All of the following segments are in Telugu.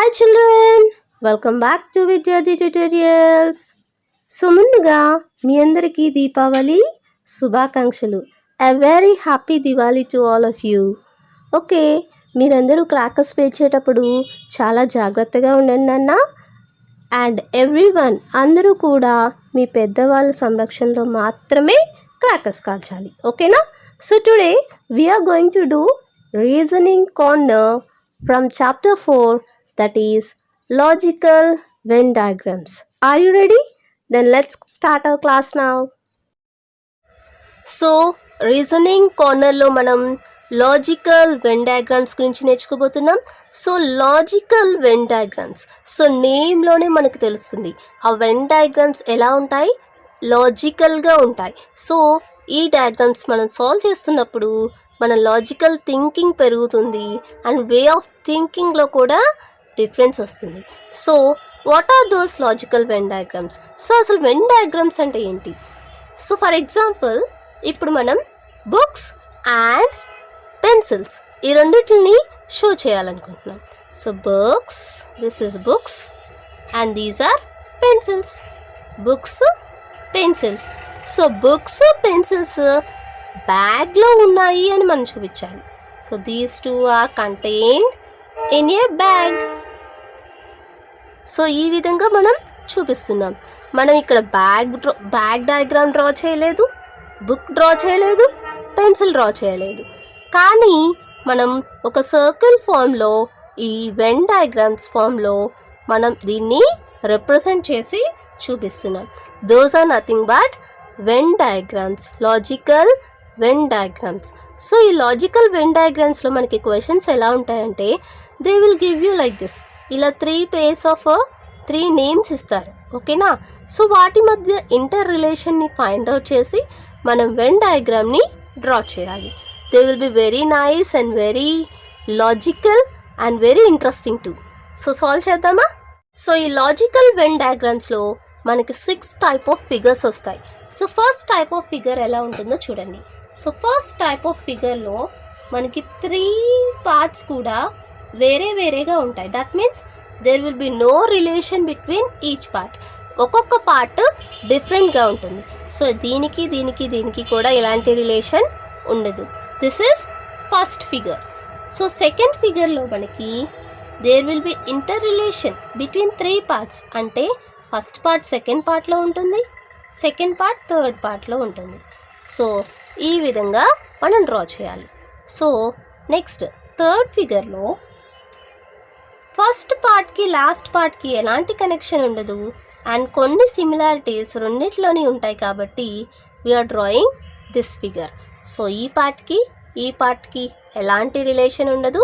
Hi children, welcome back to Vidyarthi Tutorials. So ముందుగా మీ అందరికీ దీపావళి శుభాకాంక్షలు. A very happy Diwali to all of you. Okay, మీరందరూ క్రాకర్స్ పేర్చేటప్పుడు చాలా జాగ్రత్తగా ఉండండి నాన్న. అండ్ ఎవ్రీవన్ అందరూ కూడా మీ పెద్దవాళ్ళ సంరక్షణలో మాత్రమే క్రాకర్స్ కాల్చాలి, ఓకేనా? So today we're going to do reasoning corner from chapter 4, that is logical Venn diagrams. Are you ready? Then let's start our class now. So reasoning corner లో మనం లాజికల్ వెన్ డయాగ్రామ్స్ గురించి నేర్చుకోబోతున్నాం. So logical Venn diagrams, so నేమ్లోనే మనకు తెలుస్తుంది ఆ వెన్ డయాగ్రామ్స్ ఎలా ఉంటాయి, లాజికల్గా ఉంటాయి. సో ఈ డయాగ్రామ్స్ మనం సాల్వ్ చేస్తున్నప్పుడు మన లాజికల్ థింకింగ్ పెరుగుతుంది అండ్ వే ఆఫ్ థింకింగ్లో కూడా డిఫరెన్స్ వస్తుంది. So what are those logical Venn diagrams? So అసలు వెన్ డయాగ్రామ్స్ అంటే ఏంటి? సో ఫర్ ఎగ్జాంపుల్ ఇప్పుడు మనం బుక్స్ అండ్ పెన్సిల్స్ ఈ రెండింటిని షో చేయాలనుకుంటున్నాం. So books, this is books and these are pencils. Books, pencils. So books, pencils బ్యాగ్లో ఉన్నాయి అని మనం చూపించాలి. So these two are contained in a bag. So ఈ విధంగా మనం చూపిస్తున్నాం. మనం ఇక్కడ బ్యాగ్ డయాగ్రామ్ డ్రా చేయలేదు, బుక్ డ్రా చేయలేదు, పెన్సిల్ డ్రా చేయలేదు, కానీ మనం ఒక సర్కిల్ ఫామ్లో ఈ వెన్ డయాగ్రామ్స్ ఫామ్లో మనం దీన్ని రిప్రజెంట్ చేసి చూపిస్తున్నాం. Those are nothing but Venn diagrams, logical Venn diagrams. So ఈ లాజికల్ వెన్ డయాగ్రామ్స్లో మనకి క్వశ్చన్స్ ఎలా ఉంటాయంటే they will give you like this. ఇలా 3 pairs ఆఫ్ 3 నేమ్స్ ఇస్తారు, ఓకేనా? సో వాటి మధ్య ఇంటర్ రిలేషన్ని ఫైండ్ అవుట్ చేసి మనం వెన్ డయాగ్రామ్ని డ్రా చేయాలి. They will be very nice and very logical and very interesting too. So solve చేద్దామా? సో ఈ లాజికల్ వెన్ డయాగ్రామ్స్లో మనకి 6 టైప్ ఆఫ్ ఫిగర్స్ వస్తాయి. So first type of figure ఎలా ఉంటుందో చూడండి. సో ఫస్ట్ టైప్ ఆఫ్ ఫిగర్లో మనకి 3 పార్ట్స్ కూడా వేరే వేరేగా ఉంటాయి. That means there will be no relation between each part. ఒక్కొక్క పార్ట్ డిఫరెంట్గా ఉంటుంది. సో దీనికి దీనికి దీనికి కూడా ఎలాంటి రిలేషన్ ఉండదు. This is first figure. So second ఫిగర్లో మనకి there will be interrelation between 3 parts. అంటే ఫస్ట్ పార్ట్ సెకండ్ పార్ట్లో ఉంటుంది, సెకండ్ పార్ట్ థర్డ్ పార్ట్లో ఉంటుంది. సో ఈ విధంగా మనం డ్రా చేయాలి. సో నెక్స్ట్ థర్డ్ ఫిగర్లో ఫస్ట్ పార్ట్కి లాస్ట్ పార్ట్కి ఎలాంటి కనెక్షన్ ఉండదు అండ్ కొన్ని సిమిలారిటీస్ రెండిట్లోనే ఉంటాయి కాబట్టి we're drawing this figure. So ఈ పార్ట్కి ఎలాంటి రిలేషన్ ఉండదు.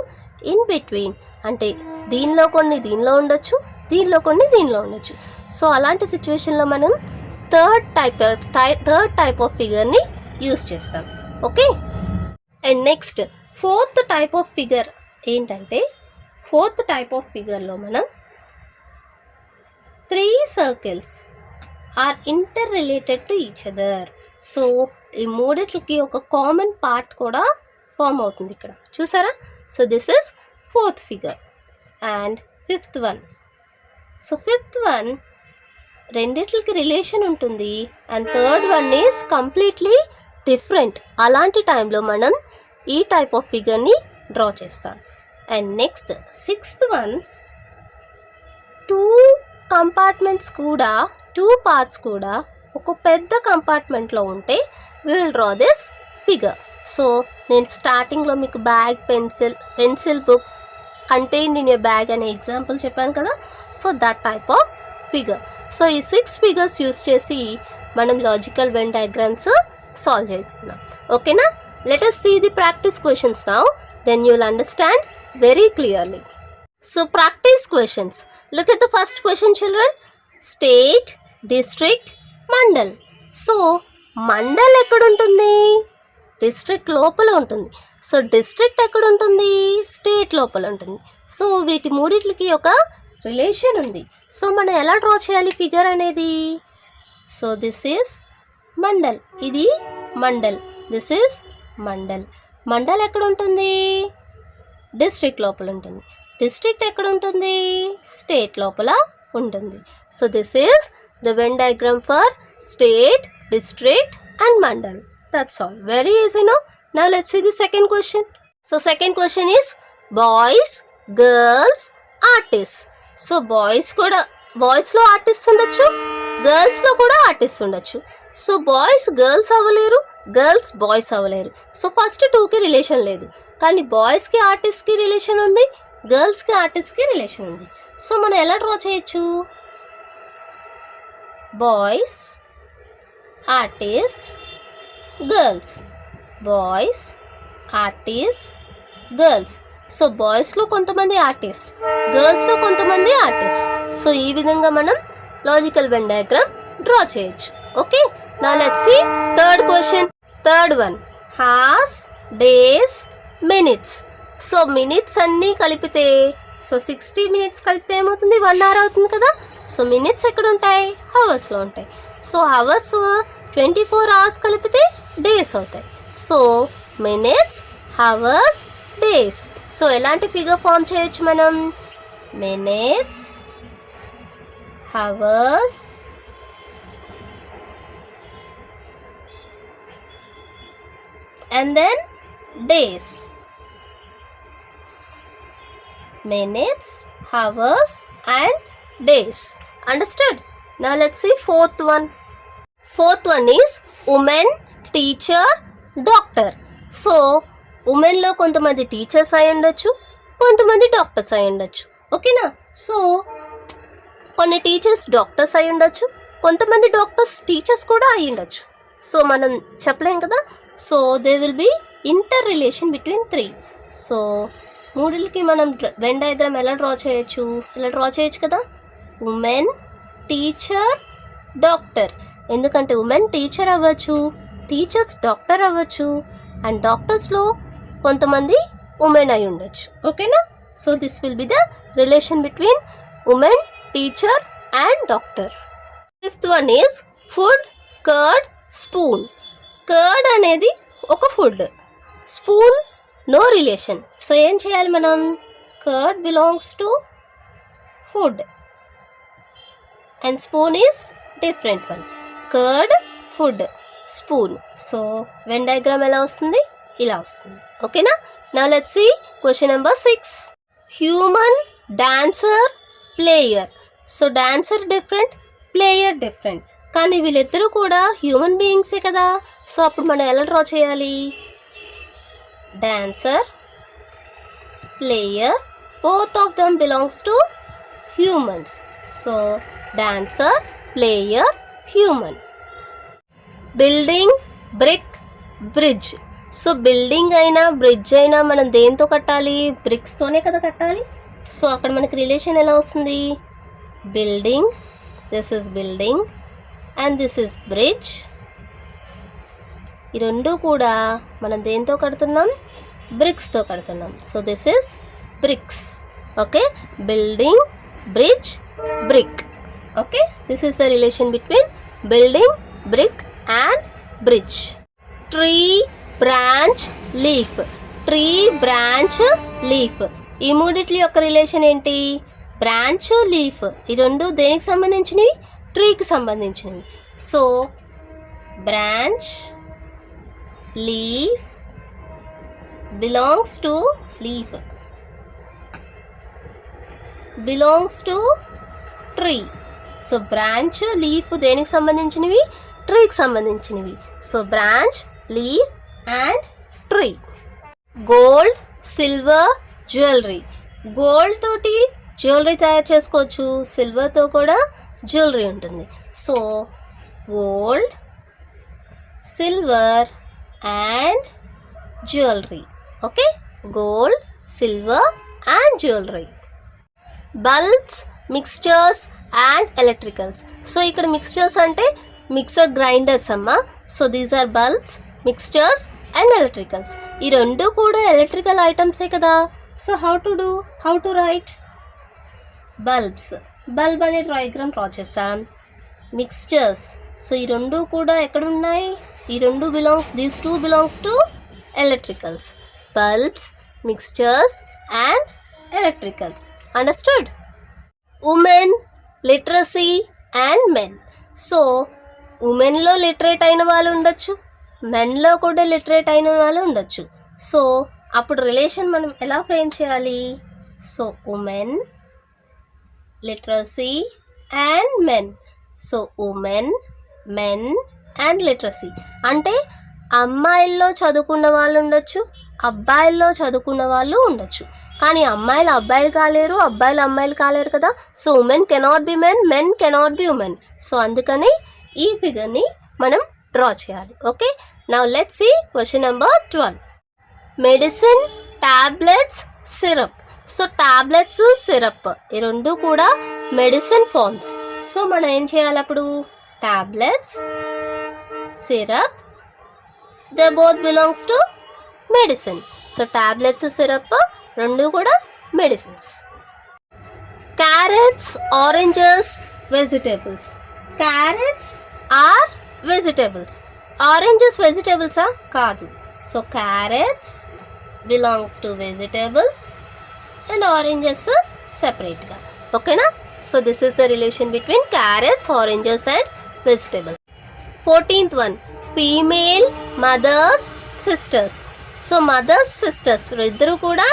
ఇన్ బిట్వీన్ అంటే దీనిలో కొన్ని దీనిలో ఉండొచ్చు, దీనిలో కొన్ని దీనిలో ఉండొచ్చు. సో అలాంటి సిచ్యువేషన్లో మనం థర్డ్ టైప్ ఆఫ్ ఫిగర్ని యూస్ చేస్తాం, okay? And next fourth type of figure ఏంటంటే ఫోర్త్ టైప్ ఆఫ్ ఫిగర్లో మనం 3 circles are inter related to each other. So ఈ మూడిట్లకి ఒక కామన్ పార్ట్ కూడా ఫామ్ అవుతుంది ఇక్కడ, చూసారా? So this is fourth figure. And fifth one. So fifth one రెండిట్లకి రిలేషన్ ఉంటుంది and third one is completely different. అలాంటి టైంలో మనం ఈ టైప్ ఆఫ్ ఫిగర్ని డ్రా చేస్తాం. And next sixth one 2 compartments కూడా 2 పార్ట్స్ కూడా ఒక పెద్ద కంపార్ట్మెంట్లో ఉంటే we will draw this figure. So నేను స్టార్టింగ్లో మీకు bag, pencil books contained in a bag అనే ఎగ్జాంపుల్ చెప్పాను కదా. So that type of figure. So ఈ 6 ఫిగర్స్ యూస్ చేసి మనం లాజికల్ వెన్ డయాగ్రామ్స్ సాల్వ్ చేస్తున్నాం, ఓకేనా? Let us see the practice questions now, then you'll understand very clearly. So practice questions. Look at the first question children. State, district, mandal. So mandal ekkada ఉంటుంది? డిస్ట్రిక్ట్ లోపల ఉంటుంది. సో డిస్ట్రిక్ట్ ఎక్కడ ఉంటుంది? స్టేట్ లోపల ఉంటుంది. సో వీటి మూడిట్లకి ఒక రిలేషన్ ఉంది. సో మనం ఎలా డ్రా చేయాలి ఫిగర్ అనేది? సో దిస్ ఈజ్ మండల్, ఇది మండల్, దిస్ ఈజ్ మండల్. మండల్ ఎక్కడ ఉంటుంది? డిస్ట్రిక్ట్ లోపల ఉంటుంది. డిస్ట్రిక్ట్ ఎక్కడ ఉంటుంది? స్టేట్ లోపల ఉంటుంది. So this is the Venn diagram for state, district and mandal. That's all. Very easy, no? Now let's see the second question. So second question is boys, girls, artists. So boys లో ఆర్టిస్ట్ ఉండొచ్చు, గర్ల్స్ లో కూడా ఆర్టిస్ట్ ఉండొచ్చు. సో బాయ్స్ గర్ల్స్ అవ్వలేరు, గర్ల్స్ బాయ్స్ అవ్వలేరు. సో ఫస్ట్ 2కి రిలేషన్ లేదు, కానీ బాయ్స్కి ఆర్టిస్ట్కి రిలేషన్ ఉంది, గర్ల్స్కి ఆర్టిస్ట్కి రిలేషన్ ఉంది. సో మనం ఎలా డ్రా చేయొచ్చు? Boys, artist, girls, boys, artist, girls. So బాయ్స్లో కొంతమంది ఆర్టిస్ట్, గర్ల్స్లో కొంతమంది ఆర్టిస్ట్. సో ఈ విధంగా మనం లాజికల్ వెన్ డయాగ్రామ్ డ్రా చేయొచ్చు. Okay, now let's see third question. Third one, hours, days, minutes. So minutes అన్నీ కలిపితే, సో 60 minutes కలిపితే ఏమవుతుంది? 1 hour అవుతుంది కదా. సో మినిట్స్ ఎక్కడ ఉంటాయి? హవర్స్లో ఉంటాయి. సో హవర్స్ 24 hours కలిపితే డేస్ అవుతాయి. So minutes, hours, days. So ఎలాంటి ఫిగర్ ఫామ్ చేయొచ్చు మనం? Minutes, hours, and then days. Minutes, hours and days. Understood? Now let's see fourth one. Fourth one is women, teacher, doctor. So ఉమెన్లో కొంతమంది టీచర్స్ అయి ఉండొచ్చు, కొంతమంది డాక్టర్స్ అయి ఉండొచ్చు. ఓకేనా? సో కొన్ని టీచర్స్ డాక్టర్స్ అయి ఉండొచ్చు, కొంతమంది డాక్టర్స్ టీచర్స్ కూడా అయి ఉండొచ్చు. సో మనం చెప్పలేం కదా. So they will be interrelation between 3. So మూడికి మనం వెన్ డయాగ్రామ్ ఎలా డ్రా చేయొచ్చు? ఇలా డ్రా చేయొచ్చు కదా, ఉమెన్, టీచర్, డాక్టర్. ఎందుకంటే ఉమెన్ టీచర్ అవ్వచ్చు, టీచర్స్ డాక్టర్ అవ్వచ్చు, అండ్ డాక్టర్స్లో కొంతమంది ఉమెన్ అయి ఉండొచ్చు. ఓకేనా? So this will be the relation between women, teacher and doctor. Fifth one is food, curd, spoon. Curd అనేది ఒక food, spoon no relation. So ఏం చేయాలి మనం? Curd belongs to food and spoon is different one. Curd, food, spoon. So Venn diagram ఎలా వస్తుంది? ఇలా వస్తుంది. ఓకేనా? Now let's see question number 6. Human, dancer, player. So dancer different, player different, కానీ వీళ్ళిద్దరూ కూడా హ్యూమన్ బీయింగ్సే కదా. సో అప్పుడు మనం ఎలా డ్రా చేయాలి? Dancer, player, both of them belongs to humans. So dancer, player, human. Building, brick, bridge. So building అయినా బ్రిడ్జ్ అయినా మనం దేంతో కట్టాలి? బ్రిక్స్తోనే కదా కట్టాలి. సో అక్కడ మనకి రిలేషన్ ఎలా వస్తుంది? Building, this is building and this is bridge. ఈ రెండు కూడా మనం దేంతో కడుతున్నాం? బ్రిక్స్తో కడుతున్నాం. So this is bricks. Okay, building, bridge, brick. Okay, this is the relation between building, brick and bridge. Tree, branch, leaf. Tree, branch, leaf. ఈ మూడిట్ల యొక్క రిలేషన్ ఏంటి? Branch, leaf. ఈ రెండు దేనికి సంబంధించినవి? ట్రీకి సంబంధించినవి. So branch, leaf belongs to leaf, belongs to tree. So branch, leaf దేనికి సంబంధించినవి? ట్రీకి సంబంధించినవి. So branch, leaf and tree. Gold, silver, jewellery. Gold తోటి జ్యువెలరీ తయారు చేసుకోవచ్చు, సిల్వర్తో కూడా జ్యువెలరీ ఉంటుంది. So gold, silver and jewellery. Okay, gold, silver and jewellery. Bulbs, mixtures and electricals. So ఇక్కడ మిక్స్చర్స్ అంటే మిక్సర్ గ్రైండర్స్ అమ్మ. So these are bulbs, mixtures and electricals. ఈ రెండు కూడా ఎలక్ట్రికల్ ఐటమ్సే కదా. So how to write? Bulbs, bulb అనే డయాగ్రామ్ డ్రా చేసాం. మిక్స్చర్స్, సో ఈ రెండు కూడా ఎక్కడ ఉన్నాయి? ఈ రెండు these two belongs to electricals. Bulbs, mixtures and electricals. Understood? Women, literacy and men. So ఉమెన్లో లిటరేట్ అయిన వాళ్ళు ఉండొచ్చు, మెన్లో కూడా లిటరేట్ అయిన వాళ్ళు ఉండొచ్చు. సో అప్పుడు రిలేషన్ మనం ఎలా ఫ్రేమ్ చేయాలి? So women, literacy and men. So women, men and literacy అంటే అమ్మాయిల్లో చదువుకున్న వాళ్ళు ఉండొచ్చు, అబ్బాయిల్లో చదువుకున్న వాళ్ళు ఉండొచ్చు. కానీ అమ్మాయిలు అబ్బాయిలు కాలేరు, అబ్బాయిలు అమ్మాయిలు కాలేరు కదా. So women cannot be men, men cannot be women. So అందుకని ఈ ఫిగర్ని మనం డ్రా చేయాలి. Okay, now let's see question number 12. Medicine, tablets, syrup. So tablets, syrup ఈ రెండు కూడా మెడిసిన్ ఫార్మ్స్. సో మనం ఏం చేయాలి అప్పుడు? Tablets, syrup, they both belongs to medicine. So tablets, syrup రెండు కూడా medicines. Carrots, oranges, vegetables. Carrots are vegetables, oranges వెజిటేబుల్సా? కాదు. So carrots belongs to vegetables and oranges సెపరేట్గా. ఓకేనా? So this is the relation between carrots, oranges and vegetables. 14th one, female, mothers, sisters. So mothers, sisters ఇద్దరు కూడా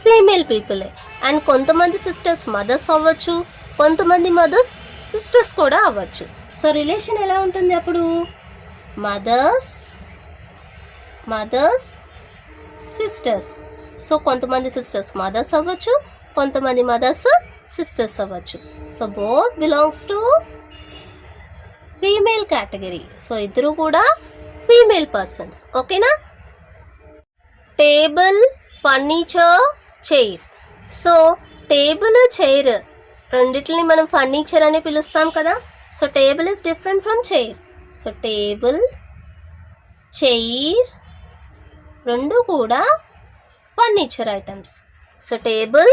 ఫీమేల్ పీపులే. అండ్ కొంతమంది సిస్టర్స్ మదర్స్ అవ్వచ్చు, కొంతమంది మదర్స్ సిస్టర్స్ కూడా అవ్వచ్చు. సో రిలేషన్ ఎలా ఉంటుంది అప్పుడు? Mothers, mothers, sisters. సో కొంతమంది సిస్టర్స్ మదర్స్ అవ్వచ్చు, కొంతమంది మదర్స్ సిస్టర్స్ అవ్వచ్చు. So both belongs to female category. So ఇద్దరు కూడా ఫీమేల్ పర్సన్స్. ఓకేనా? Table, furniture, chair. So table, chair రెండిటిని మనం ఫర్నిచర్ అని పిలుస్తాం కదా. So table is different from chair. So table, chair రెండు కూడా furniture items. So table,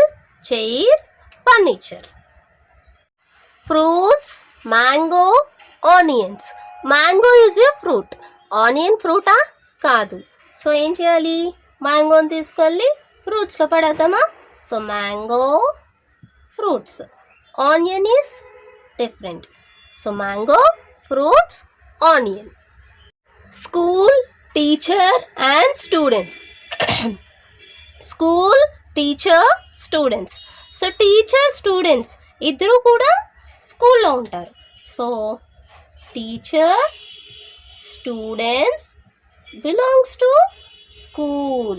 chair, furniture. Fruits, mango, onions. Mango is a fruit, onion ఫ్రూటా? కాదు. సో ఏం చేయాలి? మ్యాంగోని తీసుకెళ్ళి ఫ్రూట్స్లో పడేద్దామా? So mango, fruits. Onion is different. So mango, fruits, onion. School, teacher and students. School, teacher, students. So teacher, students ఇద్దరు కూడా స్కూల్లో ఉంటారు. So teacher, students belongs to school.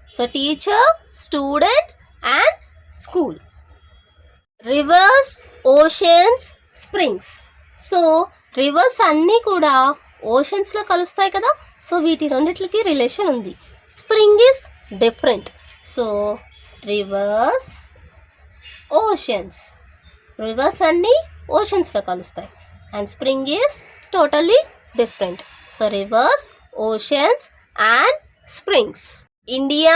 So teacher, student and school. Rivers, oceans, springs. So reverse అన్నీ కూడా ఓషన్స్లో కలుస్తాయి కదా. సో వీటి రెండిట్లకి రిలేషన్ ఉంది. Spring is different. So reverse, oceans. Reverse అన్నీ ఓషన్స్లో కలుస్తాయి and spring is totally different. So reverse, oceans and springs. India,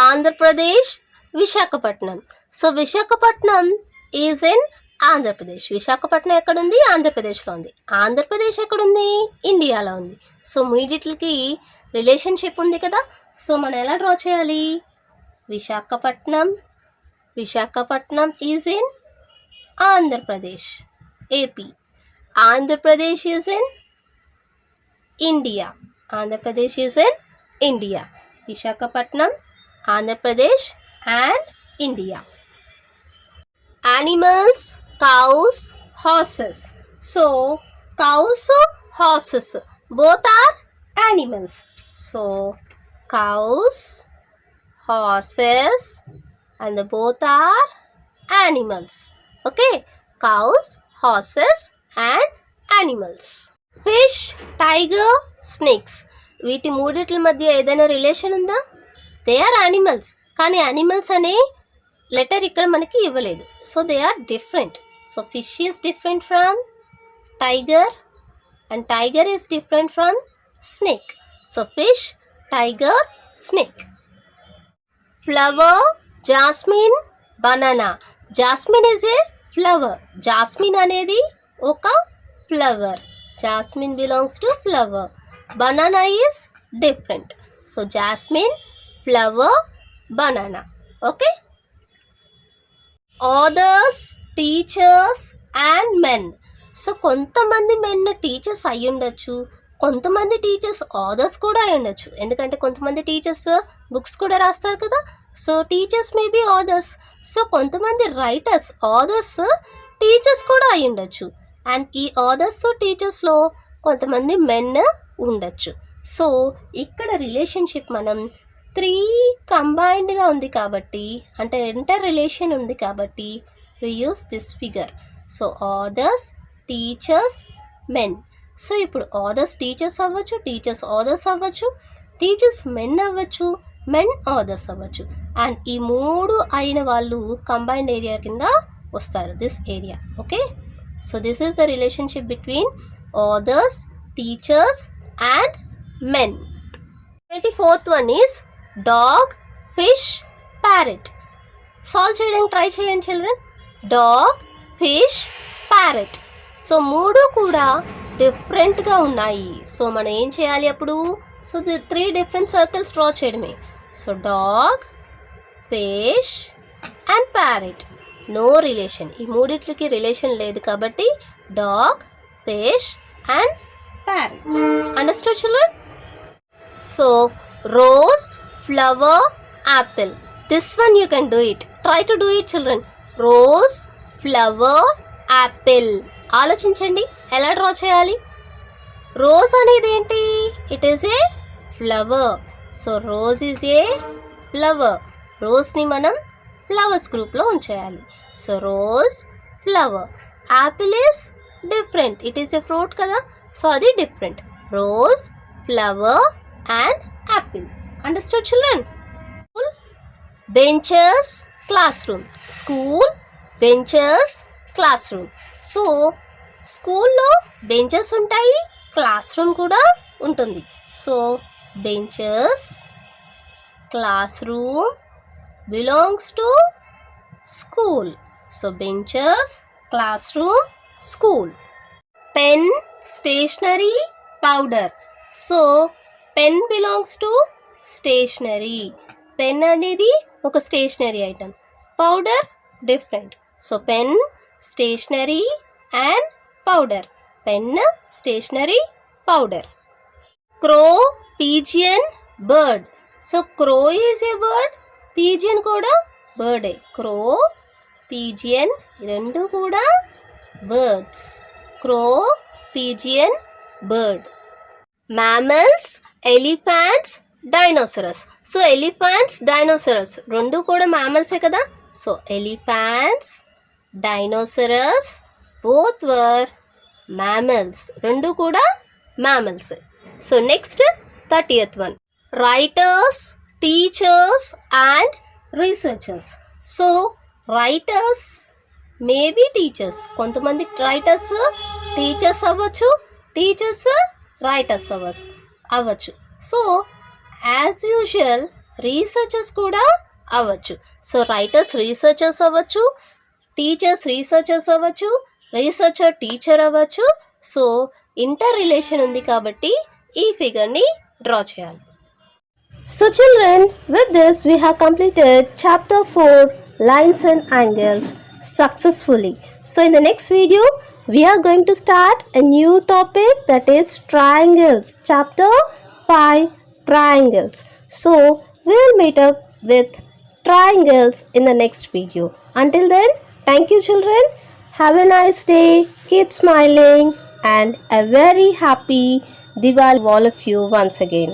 Andhra Pradesh, Visakhapatnam. So Visakhapatnam is in Andhra Pradesh. Visakhapatnam ఎక్కడుంది? ఆంధ్రప్రదేశ్లో ఉంది. ఆంధ్రప్రదేశ్ ఎక్కడుంది? ఇండియాలో ఉంది. సో మీడిట్లకి రిలేషన్షిప్ ఉంది కదా. సో మనం ఎలా డ్రా చేయాలి? Visakhapatnam, Visakhapatnam is in Andhra Pradesh, AP. Andhra Pradesh is in India. Andhra Pradesh is in India. Visakhapatnam, Andhra Pradesh and India. Animals, cows, horses. So cows, horses both are animals. So cows, horses and both are animals. Okay, cows, horses and animals. Fish, tiger, snakes. వీటి మూడిట్ల మధ్య ఏదైనా రిలేషన్ ఉందా? They are animals. కానీ యానిమల్స్ అనే లెటర్ ఇక్కడ మనకి ఇవ్వలేదు. So they are different. So fish is different from tiger and tiger is different from snake. So fish, tiger, snake. Flower, jasmine, banana. Jasmine is a flower. Jasmine అనేది ఒక flower. Jasmine belongs to flower. Banana is different. So jasmine, flower, banana. Okay, others, teachers and men. So కొంతమంది మెన్ టీచర్స్ అయి ఉండొచ్చు, కొంతమంది టీచర్స్ ఆథర్స్ కూడా అయి ఉండొచ్చు. ఎందుకంటే కొంతమంది టీచర్స్ బుక్స్ కూడా రాస్తారు కదా. So teachers may be authors. So కొంతమంది రైటర్స్ ఆథర్స్ టీచర్స్ కూడా అయి ఉండొచ్చు. అండ్ ఈ ఆథర్స్ టీచర్స్లో కొంతమంది మెన్ ఉండొచ్చు. సో ఇక్కడ రిలేషన్షిప్ మనం 3 కంబైన్డ్గా ఉంది కాబట్టి, అంటే ఇంటర్ రిలేషన్ ఉంది కాబట్టి we use this figure. So authors, teachers, men. So ఇప్పుడు ఆథర్స్ టీచర్స్ అవ్వచ్చు, టీచర్స్ ఆథర్స్ అవ్వచ్చు, టీచర్స్ మెన్ అవ్వచ్చు, మెన్ ఆథర్స్ అవ్వచ్చు. అండ్ ఈ 3 అయిన వాళ్ళు కంబైన్డ్ ఏరియా కింద వస్తారు, this area. Okay, so this is the relationship between authors, teachers and men. 24th one is dog, fish, parrot. Solve చేయడానికి ట్రై చేయండి children. Dog, fish, parrot. So 3 కూడా డిఫరెంట్గా ఉన్నాయి. సో మనం ఏం చేయాలి అప్పుడు? సో 3 డిఫరెంట్ సర్కిల్స్ డ్రా చేయడమే. So dog, fish and parrot, no relation. ఈ 3కి రిలేషన్ లేదు కాబట్టి dog, fish and parrot. Understand children? So rose, flower, apple. This one you can do it. Try to do it children. Rose, flower, apple. ఆలోచించండి ఎలా డ్రా చేయాలి. రోజ్ అనేది ఏంటి? It is a flower. So rose is a flower. రోజ్ని మనం ఫ్లవర్స్ గ్రూప్లో ఉంచేయాలి. So rose, flower. Apple is different, it is a fruit కదా. సో అది different. Rose, flower and apple. Understood children? School, benches, classroom. School, benches, classroom. So స్కూల్లో బెంచెస్ ఉంటాయి, క్లాస్ రూమ్ కూడా ఉంటుంది. So benches, classroom belongs to school. So benches, classroom, school. Pen, stationery, powder. So pen belongs to stationery. Pen అనేది ఒక stationery item, powder different. So pen, stationery and powder. Pen, stationery, powder. Crow, pigeon, bird. So crow is a bird, pigeon కూడా బర్డే. క్రో, పీజియన్ రెండు కూడా birds. Crow, pigeon, bird. Mammals, elephants, dinosaurs. So elephants, dinosaurs రెండు కూడా మ్యామల్సే కదా. So elephants, dinosaurs both were mammals. రెండు కూడా mammals. So next 30th one, writers, teachers and researchers. So writers maybe teachers. కొంతమంది రైటర్స్ టీచర్స్ అవ్వచ్చు, టీచర్స్ రైటర్స్ అవ్వచ్చు. సో యాజ్ యూజువల్ రీసెర్చర్స్ కూడా అవ్వచ్చు. సో రైటర్స్ రీసెర్చర్స్ అవ్వచ్చు, టీచర్స్ రీసెర్చర్స్ అవ్వచ్చు, రీసెర్చర్ టీచర్ అవ్వచ్చు. సో ఇంటర్ రిలేషన్ ఉంది కాబట్టి ఈ ఫిగర్ని డ్రా చేయాలి. So children, with this we have completed chapter 4, lines and angles, successfully. So in the next video we are going to start a new topic, that is triangles. Chapter 5, triangles. So we will meet up with triangles in the next video. Until then, thank you children. Have a nice day. Keep smiling and a very happy Diwali all of you once again.